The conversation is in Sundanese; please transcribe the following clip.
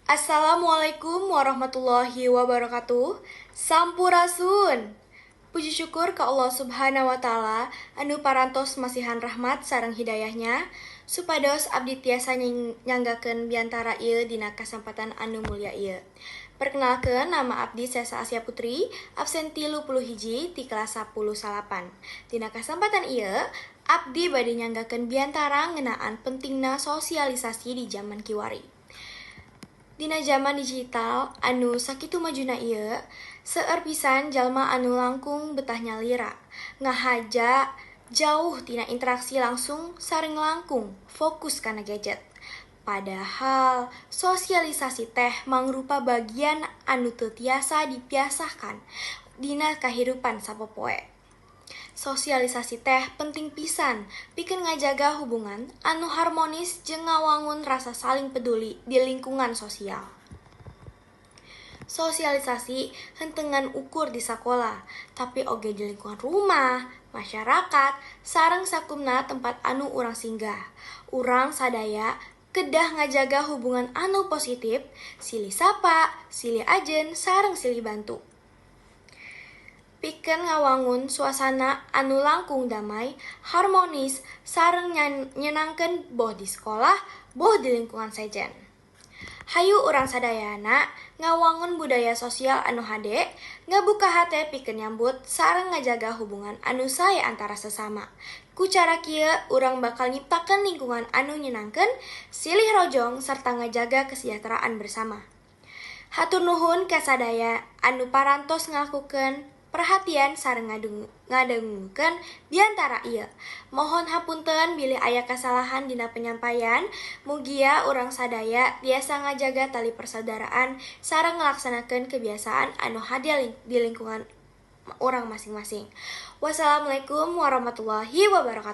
Assalamualaikum warahmatullahi wabarakatuh. Sampurasun. Puji syukur ke Allah Subhanahu wa Ta'ala anu parantos masihan rahmat sareng hidayahnya supados abdi tiasa nyanggakeun biantara ieu dina kasempatan anu mulia ieu. Perkenalkeun nama abdi Sesa Asia Putri, absen 31 ti kelas 10-8. Dina kasempatan ieu abdi bade nyanggakeun biantara ngeunaan pentingna sosialisasi di zaman kiwari. Dina zaman digital anu sakitu majuna ieu, seueur pisan jalma anu langkung betah nyalira, ngahaja jauh tina interaksi langsung sareng langkung fokus kana gadget. Padahal sosialisasi teh mangrupa bagian anu teu tiasa dipiasahkan dina kahirupan sapopoe. Sosialisasi teh penting pisan pikeun ngajaga hubungan anu harmonis jeung ngawangun rasa saling peduli di lingkungan sosial. Sosialisasi hentengan ukur di sekolah, tapi oge di lingkungan rumah, masyarakat, sareng sakumna tempat anu urang singgah. Urang sadaya kedah ngajaga hubungan anu positif, silih sapa, silih ajen, sareng silih bantu. Pikeun ngawangun suasana anu langkung damai, harmonis, sareng nyenangkeun boh di sekolah, boh di lingkungan sejen. Hayu urang sadayana ngawangun budaya sosial anu hade, ngabuka hate pikeun nyambut sareng ngajaga hubungan anu sae antara sesama. Ku cara kieu urang bakal nyiptakeun lingkungan anu nyenangkeun, silih rojong sarta ngajaga kesejahteraan bersama. Hatur nuhun ka sadaya anu parantos ngalakukeun perhatian sareng ngadengkeun biantara ieu. Mohon hapunten bilih aya kasalahan dina penyampaian. Mugia urang sadaya tiasa ngajaga tali persaudaraan sareng ngalaksanakeun kebiasaan anu hade di lingkungan urang masing-masing. Wassalamualaikum warahmatullahi wabarakatuh.